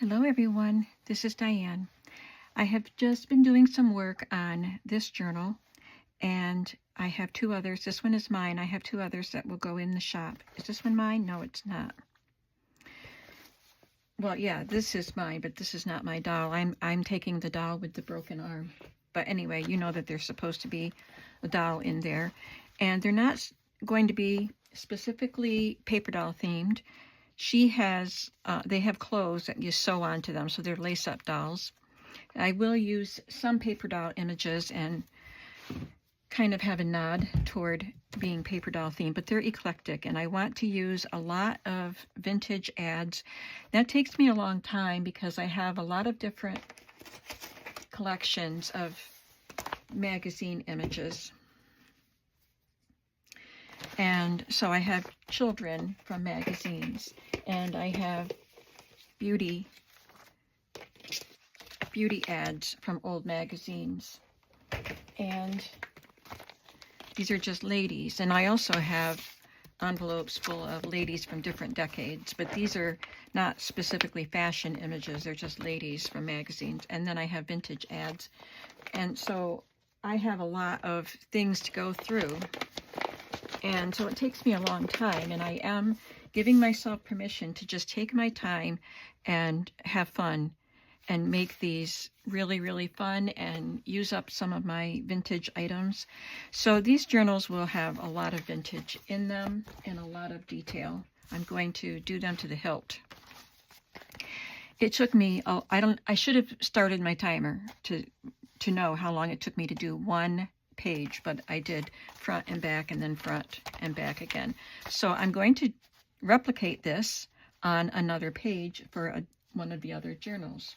Hello everyone, this is Diane. I have just been doing some work on this journal and I have two others. This one is mine. I have two others that will go in the shop. Is this one mine? No, it's not. Well, yeah, this is mine, but this is not my doll. I'm taking the doll with the broken arm. But anyway, you know that there's supposed to be a doll in there. And they're not going to be specifically paper doll themed. They have clothes that you sew onto them, so they're lace-up dolls. I will use some paper doll images and kind of have a nod toward being paper doll themed, but they're eclectic, and I want to use a lot of vintage ads. That takes me a long time because I have a lot of different collections of magazine images. And so I have children from magazines, and I have beauty ads from old magazines. And these are just ladies. And I also have envelopes full of ladies from different decades, but these are not specifically fashion images. They're just ladies from magazines. And then I have vintage ads. And so I have a lot of things to go through. And so it takes me a long time, and I am giving myself permission to just take my time and have fun and make these really, really fun and use up some of my vintage items. So these journals will have a lot of vintage in them and a lot of detail. I'm going to do them to the hilt. It took me, I should have started my timer to know how long it took me to do one page, but I did front and back and then front and back again. So I'm going to replicate this on another page for one of the other journals.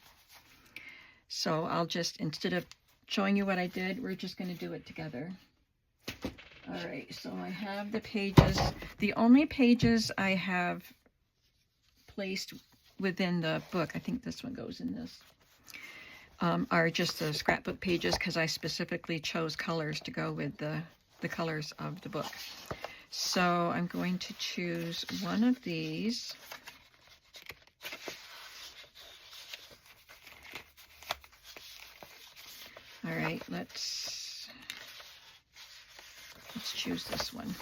So I'll just, instead of showing you what I did, we're just going to do it together. All right, so I have the pages. The only pages I have placed within the book, I think this one goes in this, are just the scrapbook pages because I specifically chose colors to go with the colors of the book. So I'm going to choose one of these. All right, let's choose this one.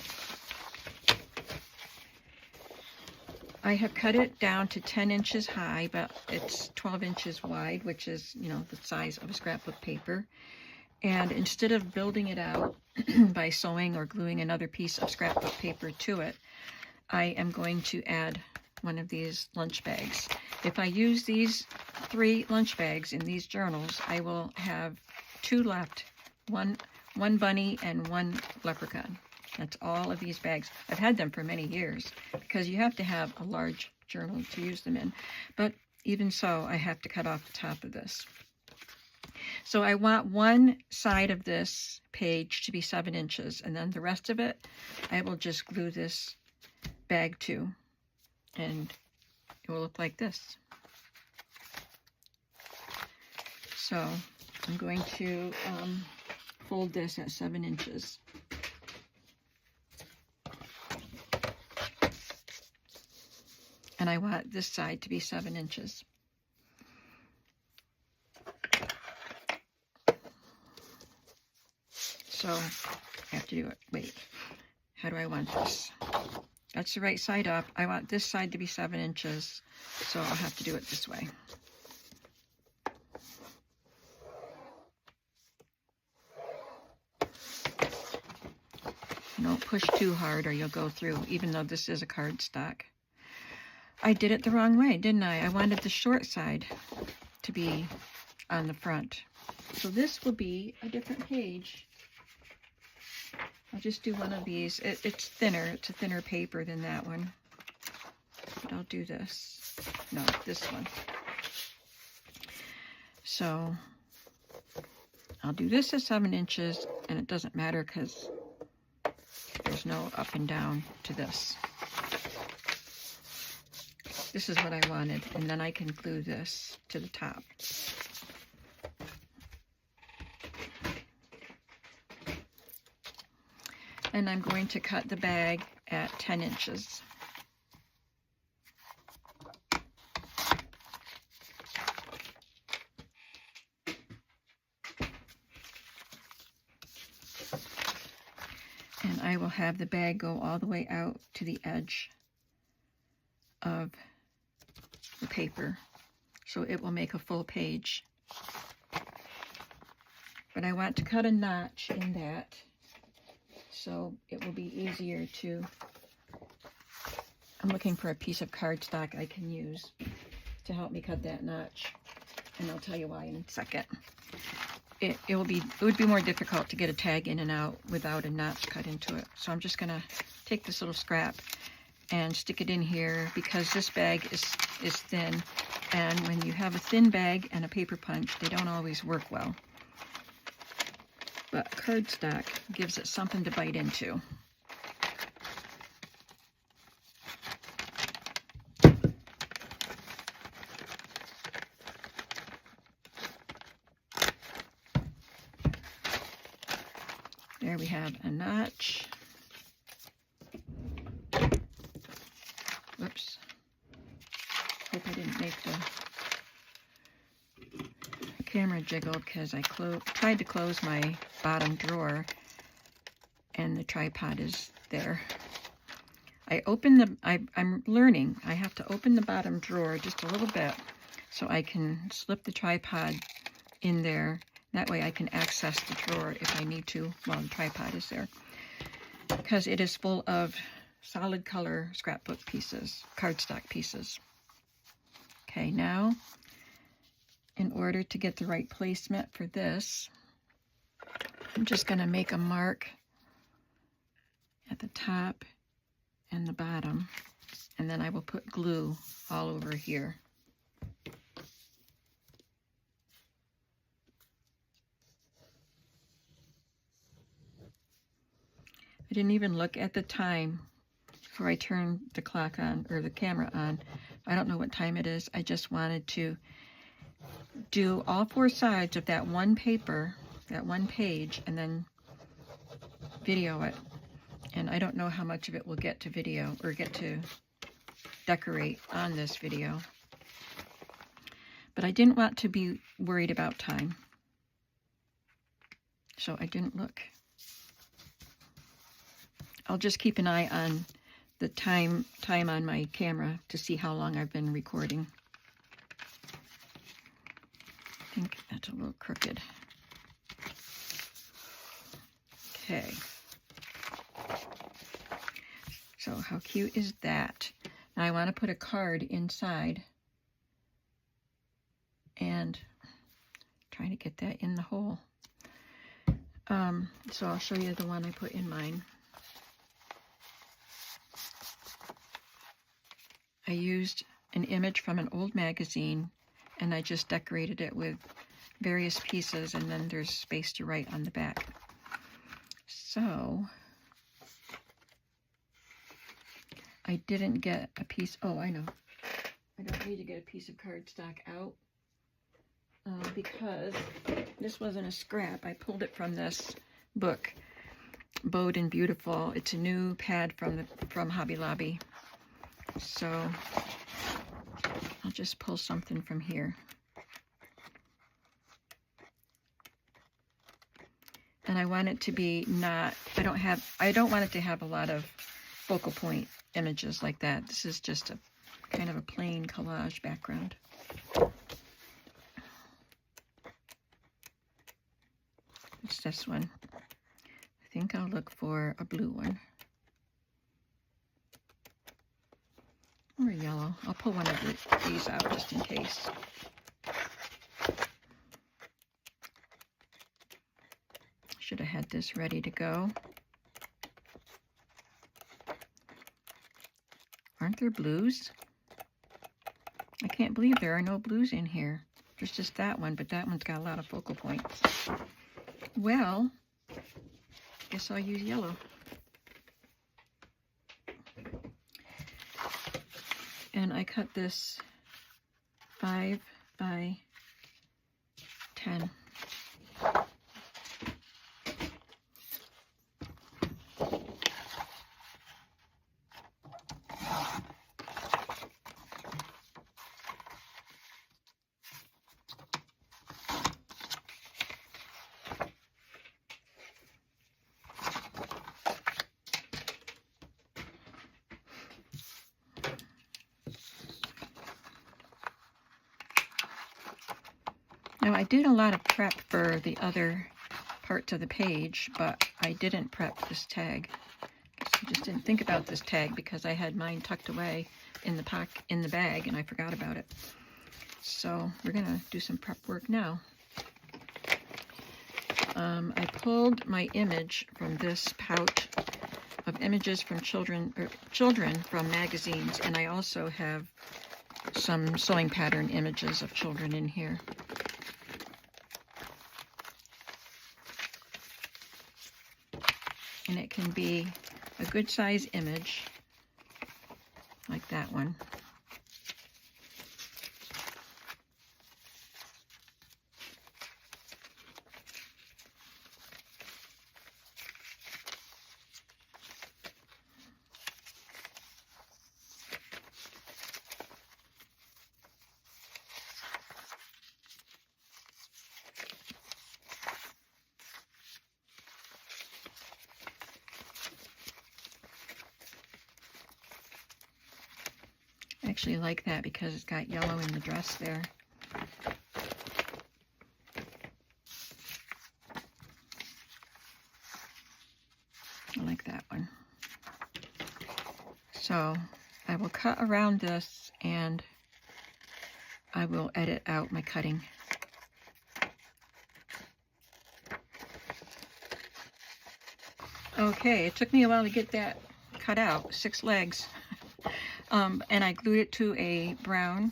I have cut it down to 10 inches high, but it's 12 inches wide, which is, you know, the size of a scrapbook paper. And instead of building it out by sewing or gluing another piece of scrapbook paper to it, I am going to add one of these lunch bags. If I use these 3 lunch bags in these journals, I will have 2 left, one bunny and 1 leprechaun. That's all of these bags. I've had them for many years because you have to have a large journal to use them in. But even so, I have to cut off the top of this. So I want one side of this page to be 7 inches, and then the rest of it, I will just glue this bag to, and it will look like this. So I'm going to fold this at 7 inches. And I want this side to be 7 inches. So I have to do it. Wait, how do I want this? That's the right side up. I want this side to be 7 inches, so I'll have to do it this way. Don't push too hard or you'll go through, even though this is a cardstock. I did it the wrong way, didn't I? I wanted the short side to be on the front. So this will be a different page. I'll just do one of these. It's thinner. It's a thinner paper than that one. But I'll do this. No, this one. So I'll do this at 7 inches, and it doesn't matter because there's no up and down to this. This is what I wanted, and then I can glue this to the top. And I'm going to cut the bag at 10 inches. I will have the bag go all the way out to the edge of the paper, so it will make a full page. But I want to cut a notch in that, so it will be easier to, I'm looking for a piece of cardstock I can use to help me cut that notch, and I'll tell you why in a second. It would be more difficult to get a tag in and out without a notch cut into it. So I'm just gonna take this little scrap and stick it in here, because this bag is thin, and when you have a thin bag and a paper punch, they don't always work well. But cardstock gives it something to bite into. There we have a notch. Whoops. Hope I didn't make the camera jiggle, because I tried to close my bottom drawer and the tripod is there. I'm learning. I have to open the bottom drawer just a little bit so I can slip the tripod in there. That way I can access the drawer if I need to while the tripod is there, because it is full of solid color scrapbook pieces, cardstock pieces. Okay, now in order to get the right placement for this, I'm just going to make a mark at the top and the bottom, and then I will put glue all over here. I didn't even look at the time before I turned the clock on, or the camera on. I don't know what time it is. I just wanted to do all four sides of that one paper, that one page, and then video it. And I don't know how much of it will get to video, or get to decorate on this video. But I didn't want to be worried about time, so I didn't look. I'll just keep an eye on the time on my camera to see how long I've been recording. I think that's a little crooked. Okay. So how cute is that? Now I want to put a card inside, and trying to get that in the hole. So I'll show you the one I put in mine. I used an image from an old magazine, and I just decorated it with various pieces, and then there's space to write on the back. So I didn't get a piece. Oh, I know. I don't need to get a piece of cardstock out because this wasn't a scrap. I pulled it from this book, Bowed and Beautiful. It's a new pad from Hobby Lobby. So I'll just pull something from here. And I want it to be not, I don't want it to have a lot of focal point images like that. This is just a kind of a plain collage background. It's this one. I think I'll look for a blue one. Or yellow. I'll pull one of these out just in case. Should have had this ready to go. Aren't there blues? I can't believe there are no blues in here. There's just that one, but that one's got a lot of focal points. Well, guess I'll use yellow. And I cut this 5 by 10. Now I did a lot of prep for the other parts of the page, but I didn't prep this tag. I just didn't think about this tag because I had mine tucked away in the bag and I forgot about it. So we're gonna do some prep work now. I pulled my image from this pouch of images from children from magazines, and I also have some sewing pattern images of children in here. And it can be a good size image like that one. I actually like that because it's got yellow in the dress there. I like that one. So I will cut around this and I will edit out my cutting. Okay, it took me a while to get that cut out, 6 legs. And I glued it to a brown,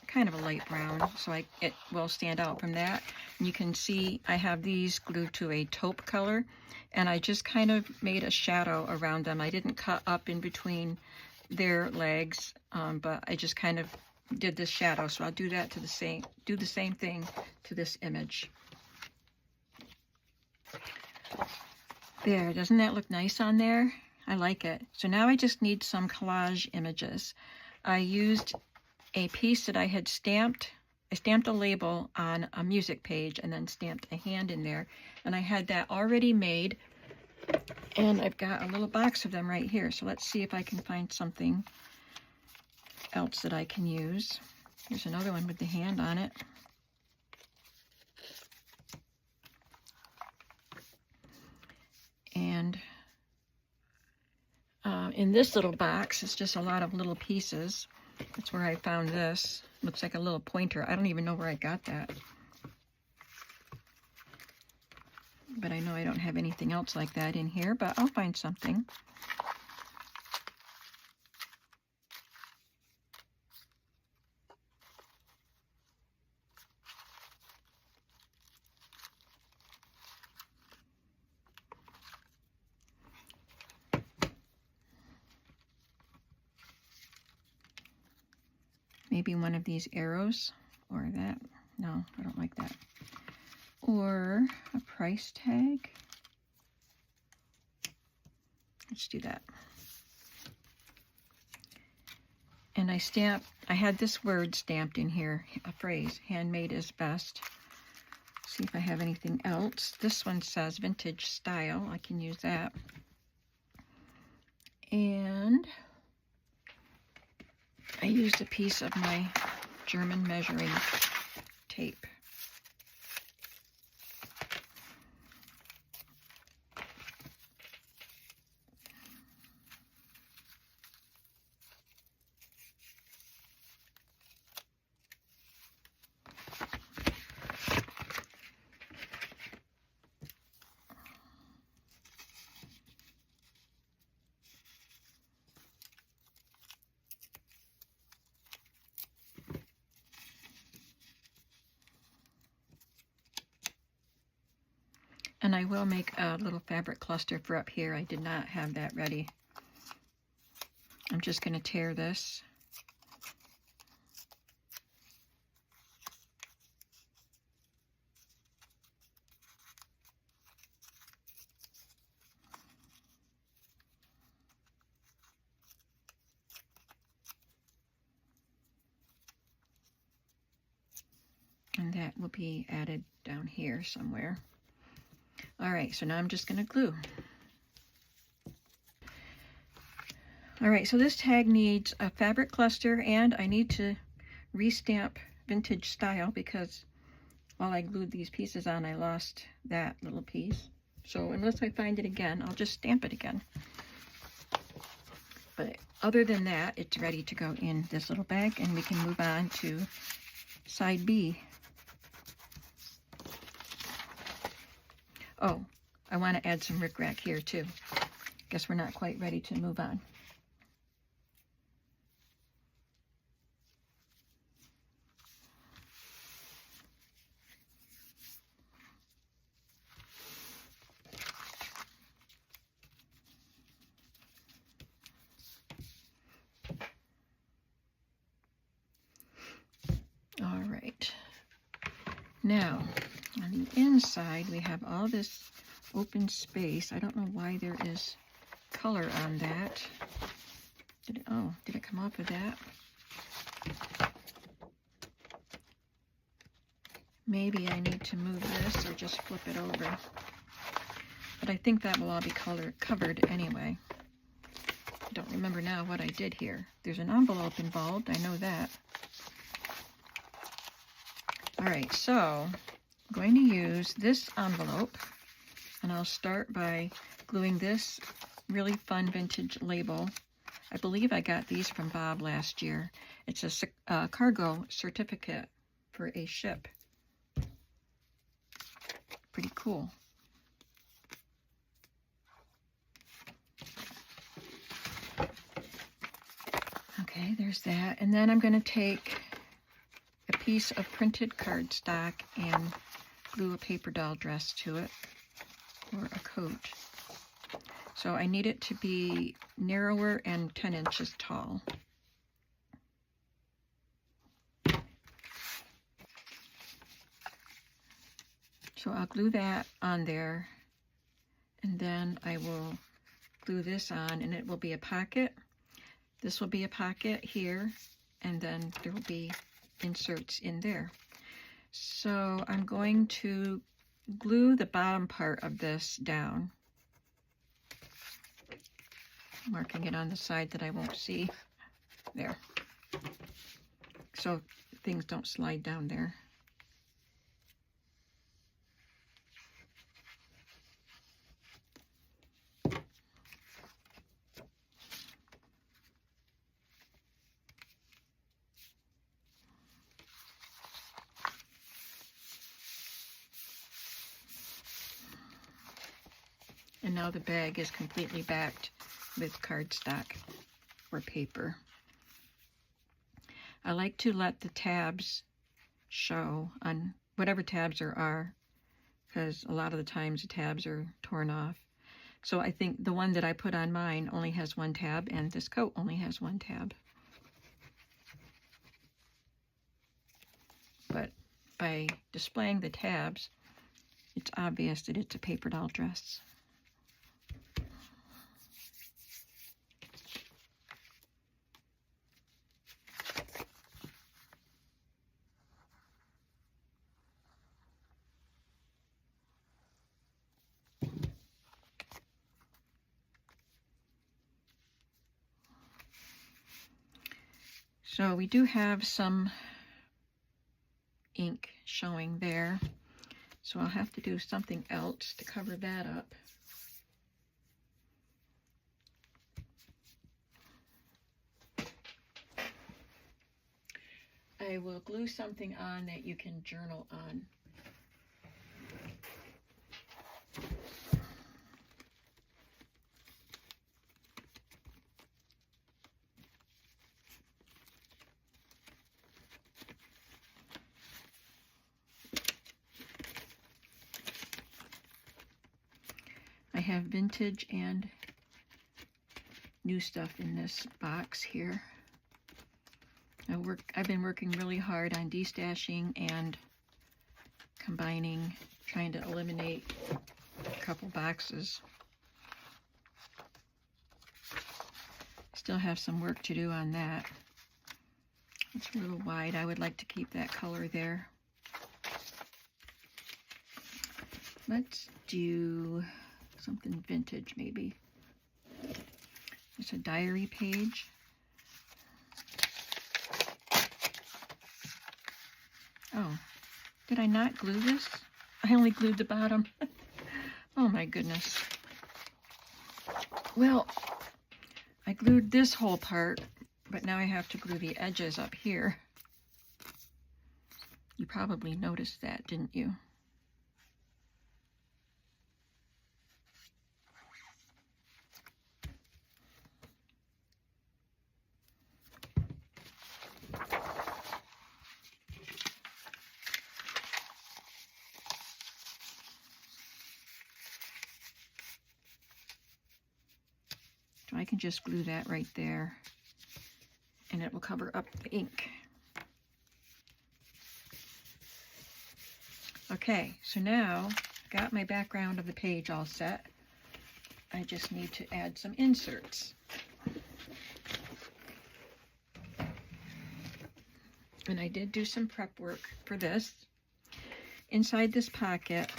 kind of a light brown, so it will stand out from that. And you can see I have these glued to a taupe color, and I just kind of made a shadow around them. I didn't cut up in between their legs, but I just kind of did this shadow. So I'll do that to do the same thing to this image. There, doesn't that look nice on there? I like it. So now I just need some collage images. I used a piece that I had stamped. I stamped a label on a music page and then stamped a hand in there. And I had that already made. And I've got a little box of them right here. So let's see if I can find something else that I can use. Here's another one with the hand on it. And in this little box, it's just a lot of little pieces. That's where I found this. Looks like a little pointer. I don't even know where I got that. But I know I don't have anything else like that in here, but I'll find something. Maybe one of these arrows or that. No, I don't like that. Or a price tag. Let's do that. And I had this word stamped in here, a phrase, handmade is best. See if I have anything else. This one says vintage style. I can use that. And I used a piece of my German measuring tape. And I will make a little fabric cluster for up here. I did not have that ready. I'm just going to tear this. And that will be added down here somewhere. All right, so now I'm just going to glue. All right, so this tag needs a fabric cluster, and I need to restamp vintage style because, while I glued these pieces on, I lost that little piece. So unless I find it again, I'll just stamp it again. But other than that, it's ready to go in this little bag, and we can move on to side B. Oh, I want to add some rickrack here too. Guess we're not quite ready to move on. All right. Now, on the inside, we have all this open space. I don't know why there is color on that. Did it come off of that? Maybe I need to move this or just flip it over. But I think that will all be covered anyway. I don't remember now what I did here. There's an envelope involved, I know that. All right, so I'm going to use this envelope, and I'll start by gluing this really fun vintage label. I believe I got these from Bob last year. It's a cargo certificate for a ship. Pretty cool. Okay, there's that. And then I'm going to take a piece of printed cardstock and glue a paper doll dress to it, or a coat. So I need it to be narrower and 10 inches tall. So I'll glue that on there, and then I will glue this on, and it will be a pocket. This will be a pocket here, and then there will be inserts in there. So I'm going to glue the bottom part of this down, marking it on the side that I won't see. There. So things don't slide down there. And now the bag is completely backed with cardstock or paper. I like to let the tabs show on whatever tabs there are, because a lot of the times the tabs are torn off. So I think the one that I put on mine only has one tab, and this coat only has one tab. But by displaying the tabs, it's obvious that it's a paper doll dress. So we do have some ink showing there, so I'll have to do something else to cover that up. I will glue something on that you can journal on. I have vintage and new stuff in this box here. I've been working really hard on destashing and combining, trying to eliminate a couple boxes. Still have some work to do on that. It's a little wide. I would like to keep that color there. Let's do something vintage maybe. It's a diary page. Oh, Did I not glue this? I only glued the bottom. Oh my goodness. Well, I glued this whole part, but now I have to glue the edges up here. You probably noticed that, didn't you? So I can just glue that right there, and it will cover up the ink. Okay, so now I've got my background of the page all set. I just need to add some inserts. And I did do some prep work for this. Inside this pocket,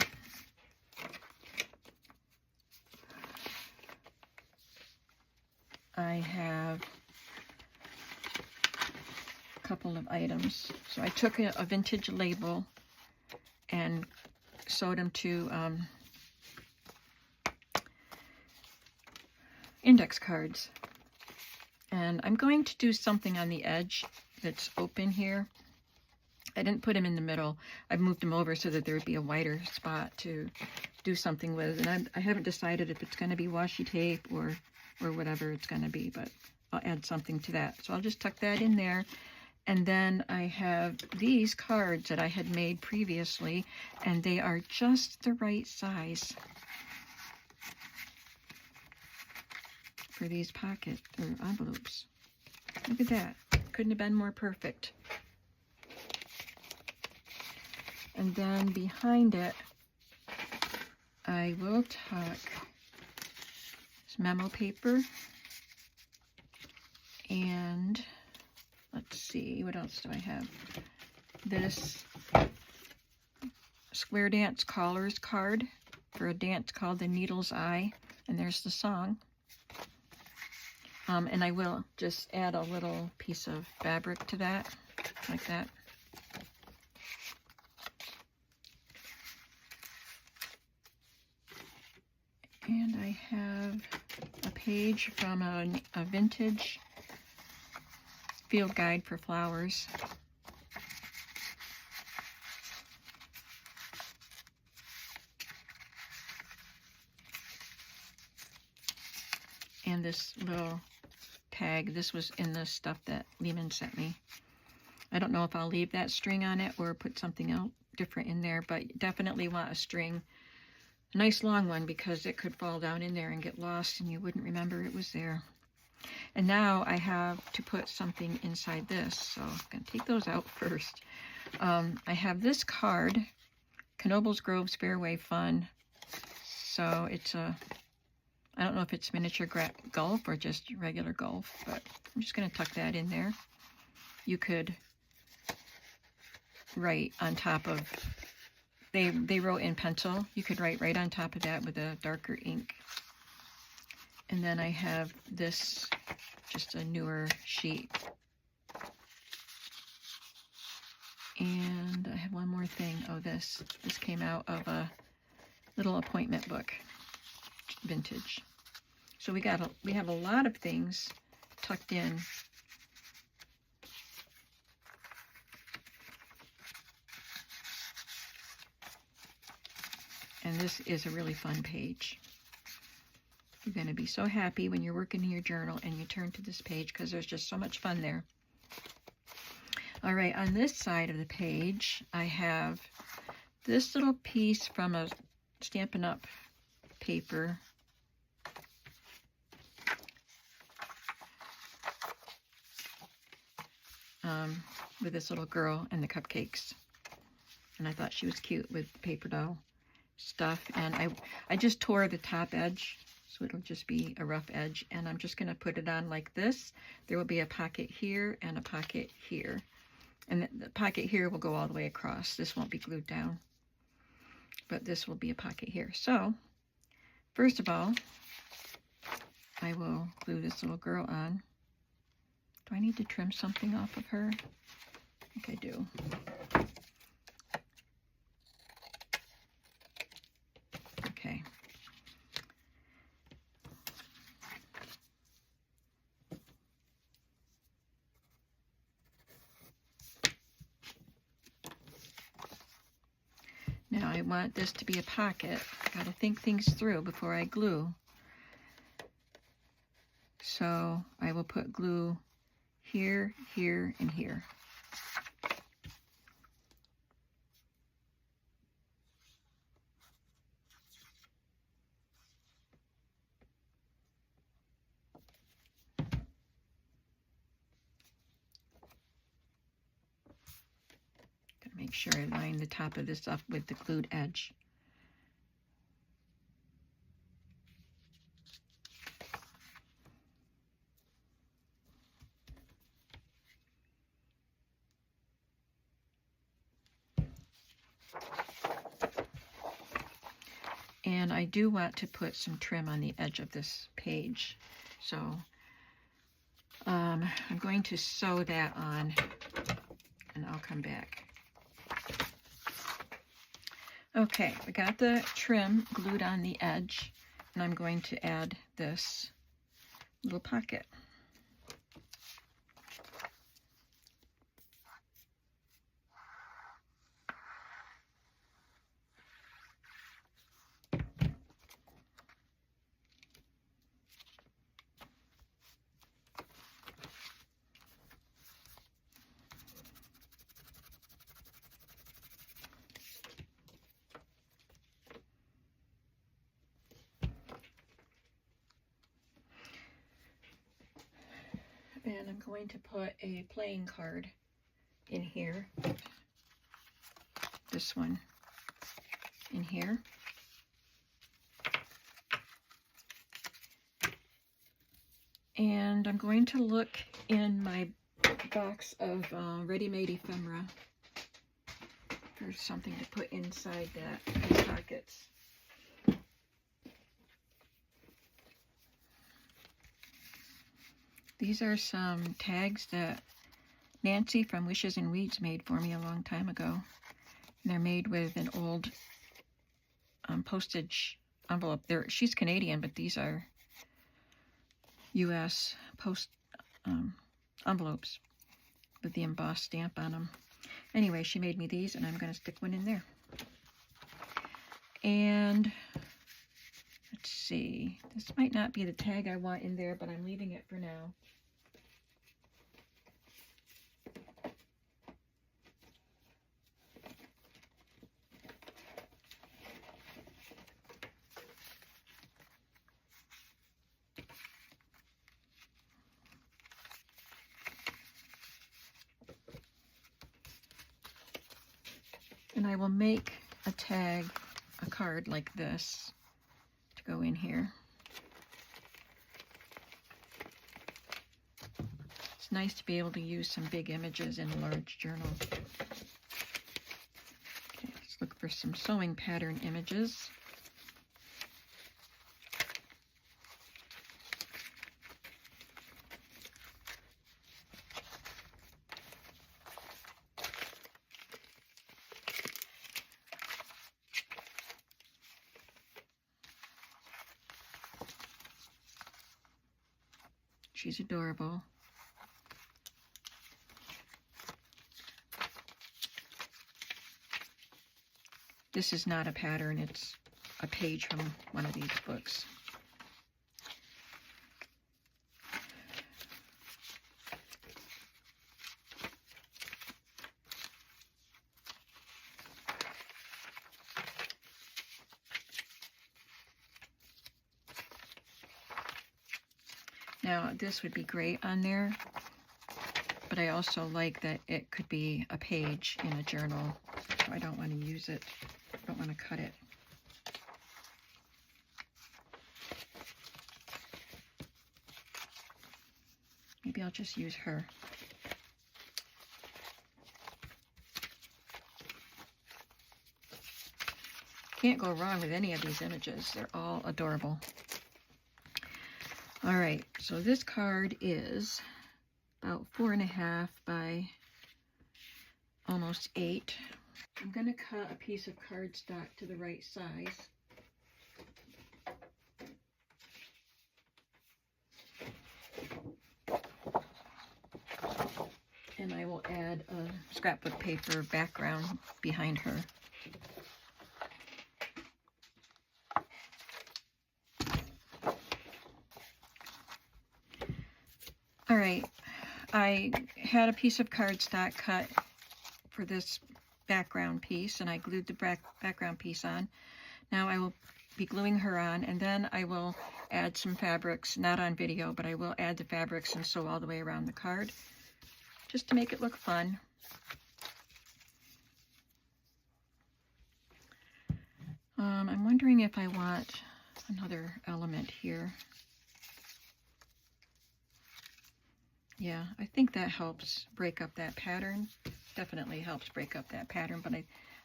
I have a couple of items. So I took a vintage label and sewed them to index cards. And I'm going to do something on the edge that's open here. I didn't put them in the middle. I moved them over so that there would be a wider spot to do something with. And I haven't decided if it's going to be washi tape or whatever it's going to be, but I'll add something to that. So I'll just tuck that in there. And then I have these cards that I had made previously, and they are just the right size for these pocket or envelopes. Look at that. Couldn't have been more perfect. And then behind it, I will tuck this memo paper, and let's see, what else do I have? This Square Dance Callers card for a dance called The Needle's Eye, and there's the song. And I will just add a little piece of fabric to that, like that. And I have a page from a vintage field guide for flowers. And this little tag, this was in the stuff that Lehman sent me. I don't know if I'll leave that string on it or put something else different in there, but you definitely want a string. A nice long one, because it could fall down in there and get lost and you wouldn't remember it was there. And now I have to put something inside this, so I'm going to take those out first. I have this card, Knoebels Grove's Fairway Fun. So it's a, I don't know if it's miniature golf or just regular golf, but I'm just going to tuck that in there. You could write on top of, they wrote in pencil. You could write right on top of that with a darker ink. And then I have this, just a newer sheet. And I have one more thing. Oh, this came out of a little appointment book, vintage. So we have a lot of things tucked in. And this is a really fun page. You're going to be so happy when you're working in your journal and you turn to this page, because there's just so much fun there. All right, on this side of the page, I have this little piece from a Stampin' Up! Paper. With this little girl and the cupcakes. And I thought she was cute with paper doll stuff. And I just tore the top edge, so it'll just be a rough edge. And I'm just going to put it on like this. There will be a pocket here and a pocket here. And the pocket here will go all the way across. This won't be glued down, but this will be a pocket here. So, first of all, I will glue this little girl on. Do I need to trim something off of her? I think I do. I want this to be a pocket. Got to think things through before I glue. So I will put glue here, here, and here. Gotta make sure I line the top of this up with the glued edge. And I do want to put some trim on the edge of this page. So I'm going to sew that on and I'll come back. Okay, we got the trim glued on the edge and I'm going to add this little pocket. And I'm going to put a playing card in here. This one in here. And I'm going to look in my box of ready-made ephemera for something to put inside these pockets. These are some tags that Nancy from Wishes and Weeds made for me a long time ago. And they're made with an old postage envelope. She's Canadian, but these are U.S. post envelopes with the embossed stamp on them. Anyway, she made me these, and I'm going to stick one in there. And let's see. This might not be the tag I want in there, but I'm leaving it for now. And I will make a tag, a card like this to go in here. It's nice to be able to use some big images in a large journal. Okay, let's look for some sewing pattern images. She's adorable. This is not a pattern, it's a page from one of these books. Now, this would be great on there, but I also like that it could be a page in a journal. So I don't want to use it. I don't want to cut it. Maybe I'll just use her. Can't go wrong with any of these images. They're all adorable. All right, so this card is about 4.5 by almost 8. I'm going to cut a piece of cardstock to the right size. And I will add a scrapbook paper background behind her. All right, I had a piece of cardstock cut for this background piece, and I glued the background piece on. Now I will be gluing her on, and then I will add some fabrics, not on video, but I will add the fabrics and sew all the way around the card, just to make it look fun. I'm wondering if I want another element here. Yeah, I think that helps break up that pattern. Definitely helps break up that pattern, but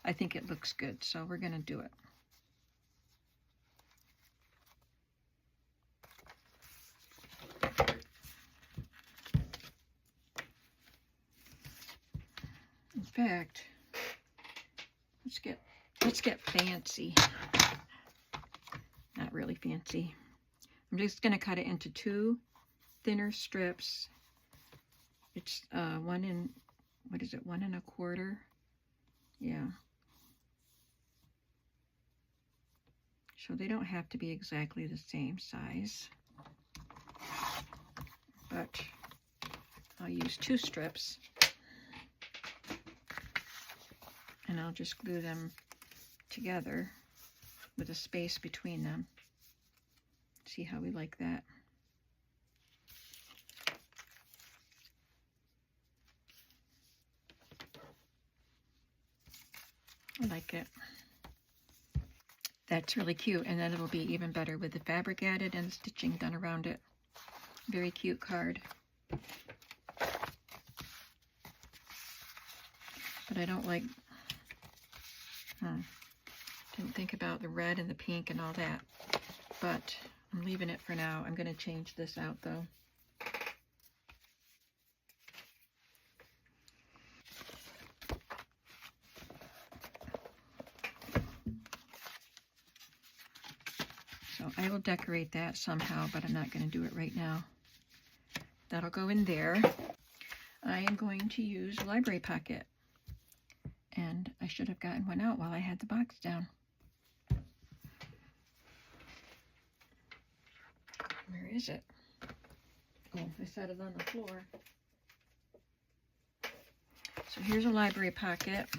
I think it looks good, so we're going to do it. In fact, let's get fancy. Not really fancy. I'm just going to cut it into 2 thinner strips. It's 1 and, what is it, 1 1/4? Yeah. So they don't have to be exactly the same size, but I'll use 2 strips, and I'll just glue them together with a space between them. See how we like that? I like it. That's really cute, and then it'll be even better with the fabric added and the stitching done around it. Very cute card. But I don't like, didn't think about the red and the pink and all that, but I'm leaving it for now. I'm going to change this out though. So I will decorate that somehow, but I'm not going to do it right now. That'll go in there. I am going to use a library pocket. And I should have gotten one out while I had the box down. Where is it? Oh, I set it on the floor. So here's a library pocket.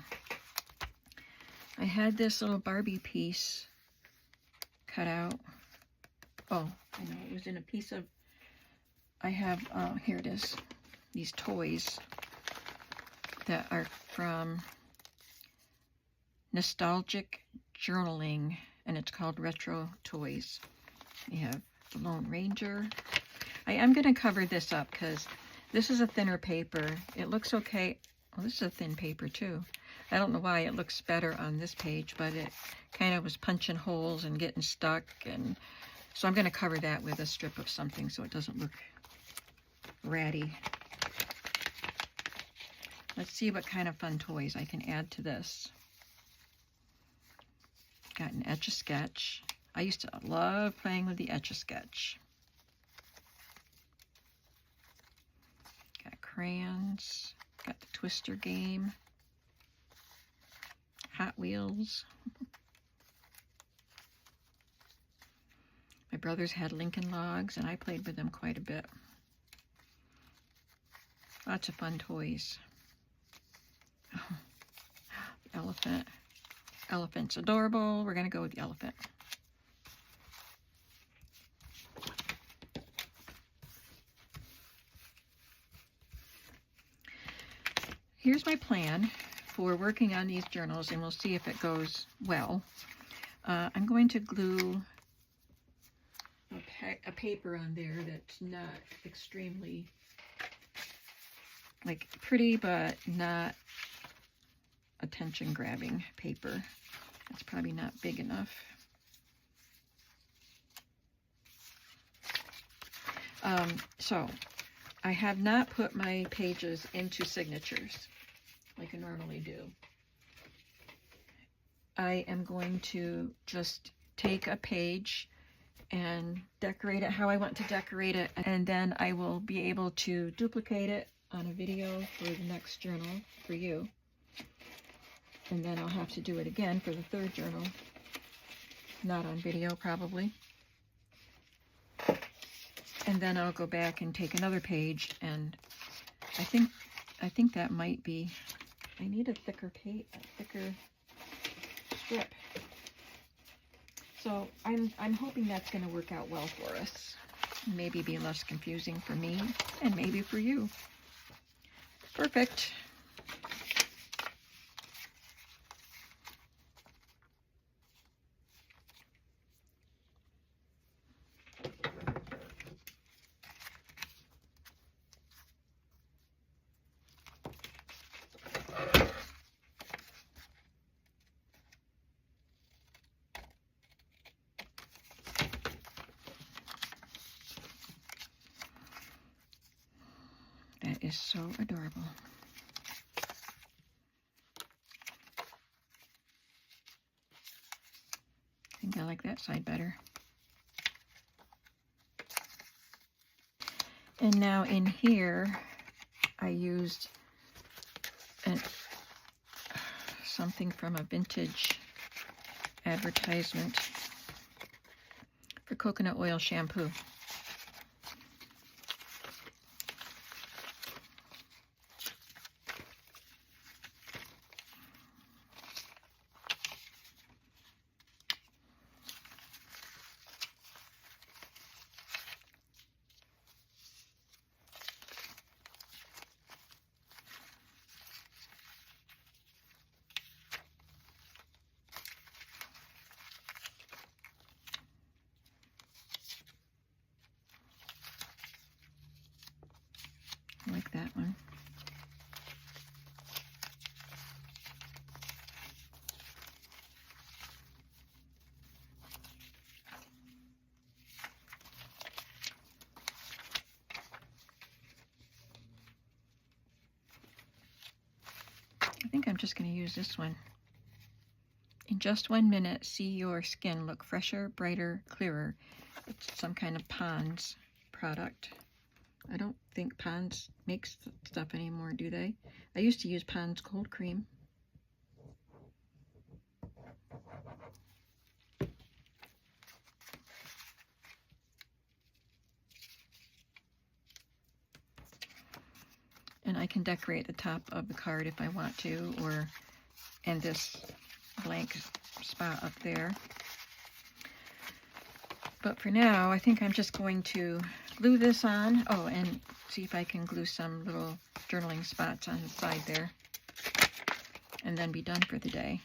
I had this little Barbie piece cut out. Oh, I know, it was in a piece of, I have, here it is, these toys that are from Nostalgic Journaling, and it's called Retro Toys. We have the Lone Ranger. I am going to cover this up because this is a thinner paper. It looks okay. Well, this is a thin paper too. I don't know why it looks better on this page, but it kind of was punching holes and getting stuck, and so I'm going to cover that with a strip of something so it doesn't look ratty. Let's see what kind of fun toys I can add to this. Got an Etch-a-Sketch. I used to love playing with the Etch-a-Sketch. Got crayons. Got the Twister game. Hot Wheels. My brothers had Lincoln Logs, and I played with them quite a bit. Lots of fun toys. Oh, the elephant. Elephant's adorable. We're going to go with the elephant. Here's my plan for working on these journals, and we'll see if it goes well. I'm going to glue a paper on there that's not extremely, like, pretty, but not attention-grabbing paper. It's probably not big enough. So I have not put my pages into signatures like I normally do. I am going to just take a page and decorate it how I want to decorate it, and then I will be able to duplicate it on a video for the next journal for you. And then I'll have to do it again for the third journal. Not on video, probably. And then I'll go back and take another page, and I think that might be, I need a thicker strip. So I'm hoping that's going to work out well for us. Maybe be less confusing for me and maybe for you. Perfect. That is so adorable. I think I like that side better. And now in here, I used something from a vintage advertisement for coconut oil shampoo. I like that one. I think I'm just going to use this one. In just 1 minute, see your skin look fresher, brighter, clearer. It's some kind of Pond's product. I don't think Pond's makes stuff anymore, do they? I used to use Pond's cold cream. And I can decorate the top of the card if I want to, or and this blank spot up there. But for now, I think I'm just going to glue this on. Oh, and see if I can glue some little journaling spots on the side there. And then be done for the day.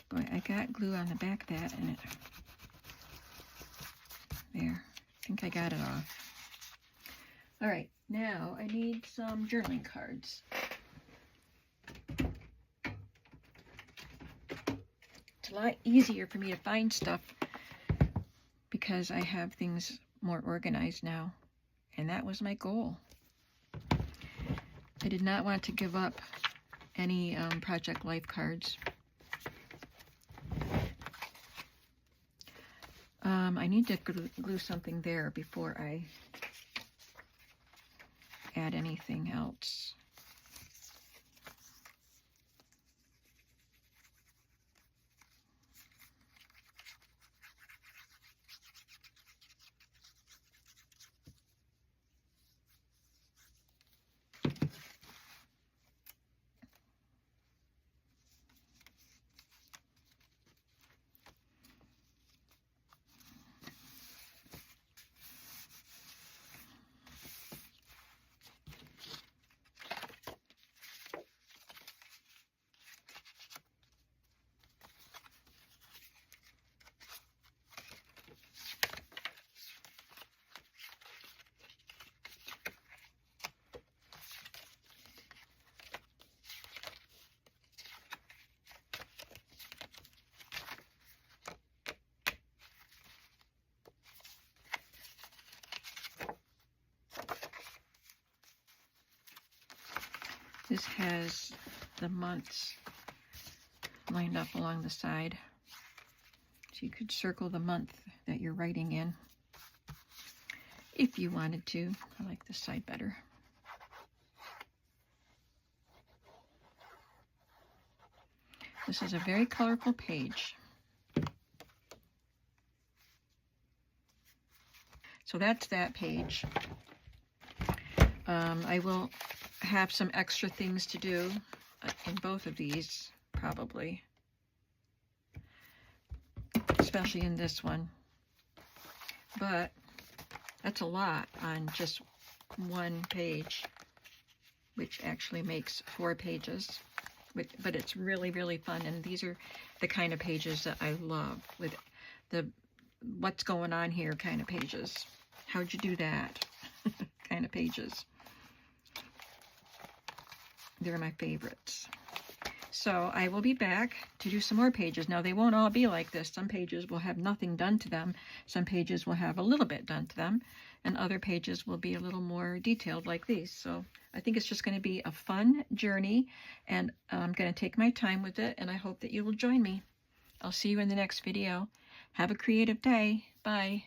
Boy, I got glue on the back of that, and it, there, I think I got it off. All right, now I need some journaling cards. It's a lot easier for me to find stuff because I have things more organized now, and that was my goal. I did not want to give up any Project Life cards. I need to glue something there before I add anything else. This has the months lined up along the side. So you could circle the month that you're writing in if you wanted to. I like this side better. This is a very colorful page. So that's that page. I will have some extra things to do in both of these, probably. Especially in this one. But that's a lot on just one page, which actually makes 4 pages. But it's really, really fun. And these are the kind of pages that I love, with the what's going on here kind of pages. How'd you do that kind of pages. They're my favorites. So I will be back to do some more pages. Now they won't all be like this. Some pages will have nothing done to them. Some pages will have a little bit done to them. And other pages will be a little more detailed like these. So I think it's just going to be a fun journey. And I'm going to take my time with it. And I hope that you will join me. I'll see you in the next video. Have a creative day. Bye.